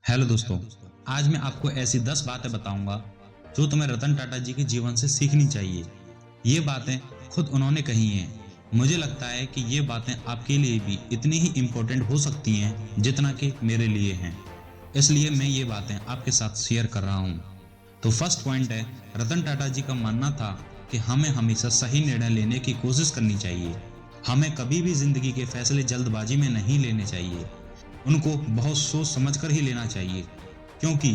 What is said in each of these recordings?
Hello दोस्तों, आज मैं आपको ऐसी 10 बातें बताऊंगा जो तुम्हें रतन टाटा जी के जीवन से सीखनी चाहिए। ये बातें खुद उन्होंने कही हैं। मुझे लगता है कि ये बातें आपके लिए भी इतनी ही इम्पोर्टेंट हो सकती हैं जितना कि मेरे लिए हैं। इसलिए मैं ये बातें आपके साथ शेयर कर रहा हूँ। तो फर्स्ट पॉइंट है, रतन टाटा जी का मानना था कि हमें हमेशा सही निर्णय लेने की कोशिश करनी चाहिए। हमें कभी भी जिंदगी के फैसले जल्दबाजी में नहीं लेने चाहिए। उनको बहुत सोच समझकर ही लेना चाहिए, क्योंकि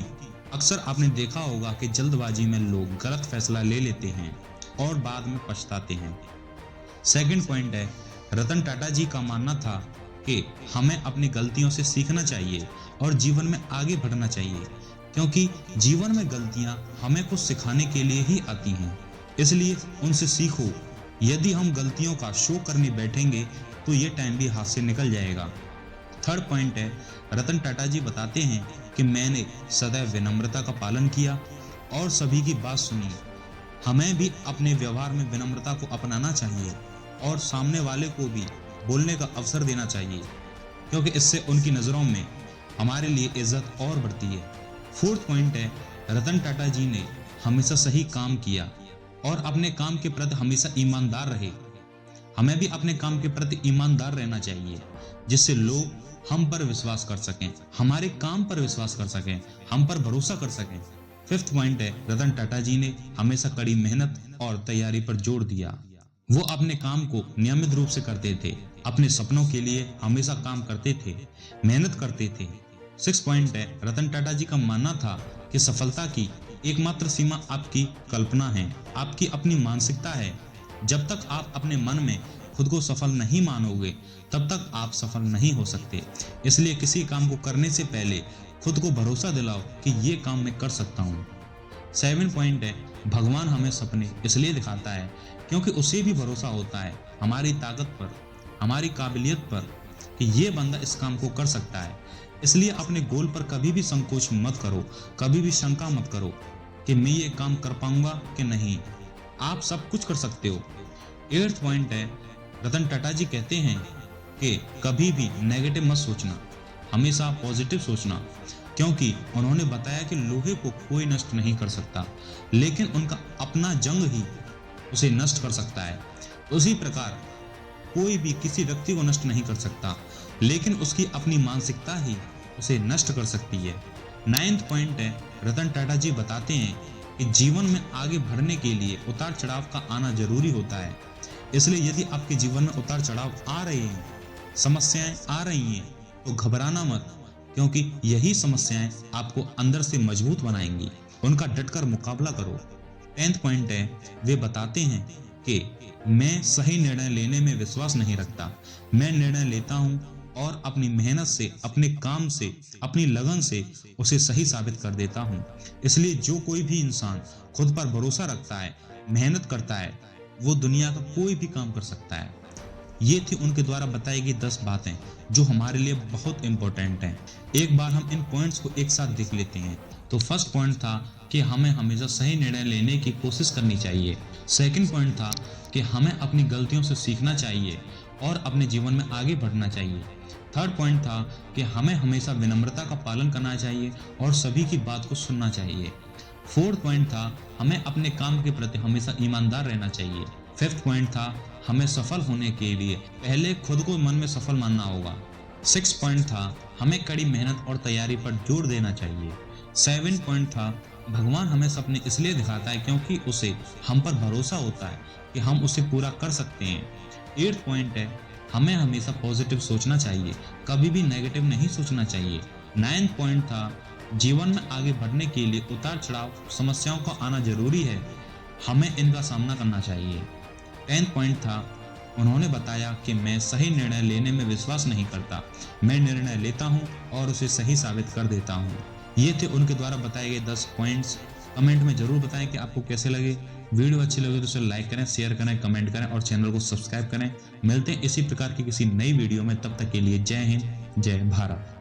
अक्सर आपने देखा होगा कि जल्दबाजी में लोग गलत फैसला ले लेते हैं और बाद में पछताते हैं। सेकंड पॉइंट है, रतन टाटा जी का मानना था कि हमें अपनी गलतियों से सीखना चाहिए और जीवन में आगे बढ़ना चाहिए, क्योंकि जीवन में गलतियां हमें कुछ सिखाने के लिए ही आती हैं। इसलिए उनसे सीखो। यदि हम गलतियों का शो करने बैठेंगे तो ये टाइम भी हाथ से निकल जाएगा। थर्ड पॉइंट है, रतन टाटा जी बताते हैं कि मैंने सदैव विनम्रता का पालन किया और सभी की बात सुनी। हमें भी अपने व्यवहार में विनम्रता को अपनाना चाहिए और सामने वाले को भी बोलने का अवसर देना चाहिए, क्योंकि इससे उनकी नज़रों में हमारे लिए इज्जत और बढ़ती है। फोर्थ पॉइंट है, रतन टाटा जी ने हमेशा सही काम किया और अपने काम के प्रति हमेशा ईमानदार रहे। हमें भी अपने काम के प्रति ईमानदार रहना चाहिए, जिससे लोग हम पर विश्वास कर सकें, हमारे काम पर विश्वास कर सकें, हम पर भरोसा कर सकें। फिफ्थ पॉइंट है, रतन टाटा जी ने हमेशा कड़ी मेहनत और तैयारी पर जोर दिया। वो अपने काम को नियमित रूप से करते थे, अपने सपनों के लिए हमेशा काम करते थे, मेहनत करते थे। सिक्स पॉइंट है, रतन टाटा जी का मानना था कि सफलता की एकमात्र सीमा आपकी कल्पना है, आपकी अपनी मानसिकता है। जब तक आप अपने मन में खुद को सफल नहीं मानोगे, तब तक आप सफल नहीं हो सकते। इसलिए किसी काम को करने से पहले खुद को भरोसा दिलाओ कि ये काम मैं कर सकता हूँ। सेवन पॉइंट है, भगवान हमें सपने इसलिए दिखाता है क्योंकि उसे भी भरोसा होता है हमारी ताकत पर, हमारी काबिलियत पर, कि ये बंदा इस काम को कर सकता है। इसलिए अपने गोल पर कभी भी संकोच मत करो, कभी भी शंका मत करो कि मैं ये काम कर पाऊंगा कि नहीं। आप सब कुछ कर सकते हो। एट्थ पॉइंट है, रतन टाटा जी कहते हैं कि कभी भी नेगेटिव मत सोचना, हमेशा पॉजिटिव सोचना, क्योंकि उन्होंने बताया कि लोहे को कोई नष्ट नहीं कर सकता, लेकिन उनका अपना जंग ही उसे नष्ट कर सकता है। उसी प्रकार कोई भी किसी व्यक्ति को नष्ट नहीं कर सकता, लेकिन उसकी अपनी मानसिकता ही उसे नष्ट कर सकती है। नाइन्थ पॉइंट है, रतन टाटा जी बताते हैं कि जीवन में आगे बढ़ने के लिए उतार चढ़ाव का आना जरूरी होता है। इसलिए यदि आपके जीवन में उतार चढ़ाव आ रहे हैं, समस्याएं आ रही हैं, तो घबराना मत, क्योंकि यही समस्याएं आपको अंदर से मजबूत बनाएंगी। उनका डटकर मुकाबला करो। 10th पॉइंट है, वे बताते हैं कि मैं सही निर्णय लेने में विश्वास नहीं रखता, मैं निर्णय लेता हूँ और अपनी मेहनत से, अपने काम से, अपनी लगन से उसे सही साबित कर देता हूँ। इसलिए जो कोई भी इंसान खुद पर भरोसा रखता है, मेहनत करता है, वो दुनिया का कोई भी काम कर सकता है। ये थी उनके द्वारा बताई गई 10 बातें जो हमारे लिए बहुत इंपॉर्टेंट हैं। एक बार हम इन पॉइंट्स को एक साथ देख लेते हैं। तो फर्स्ट पॉइंट था कि हमें हमेशा सही निर्णय लेने की कोशिश करनी चाहिए। सेकंड पॉइंट था कि हमें अपनी गलतियों से सीखना चाहिए और अपने जीवन में आगे बढ़ना चाहिए। थर्ड पॉइंट था कि हमें हमेशा विनम्रता का पालन करना चाहिए और सभी की बात को सुनना चाहिए। फोर्थ पॉइंट था, हमें अपने काम के प्रति हमेशा ईमानदार रहना चाहिए। फिफ्थ पॉइंट था, हमें सफल होने के लिए पहले खुद को मन में सफल मानना होगा। सिक्स पॉइंट था, हमें कड़ी मेहनत और तैयारी पर जोर देना चाहिए। सेवन पॉइंट था, भगवान हमें सपने इसलिए दिखाता है क्योंकि उसे हम पर भरोसा होता है कि हम उसे पूरा कर सकते हैं। एट्थ पॉइंट है, हमें हमेशा पॉजिटिव सोचना चाहिए, कभी भी नेगेटिव नहीं सोचना चाहिए। नाइन्थ पॉइंट था, जीवन में आगे बढ़ने के लिए उतार चढ़ाव, समस्याओं का आना जरूरी है, हमें इनका सामना करना चाहिए। 10th पॉइंट था, उन्होंने बताया कि मैं सही निर्णय लेने में विश्वास नहीं करता, मैं निर्णय लेता हूं और उसे सही साबित कर देता हूं। ये थे उनके द्वारा बताए गए 10 पॉइंट्स। कमेंट में जरूर बताएं कि आपको कैसे लगे। वीडियो अच्छी लगे तो उसे लाइक करें, शेयर करें, कमेंट करें और चैनल को सब्सक्राइब करें। मिलते हैं इसी प्रकार की किसी नई वीडियो में, तब तक के लिए जय हिंद, जय भारत।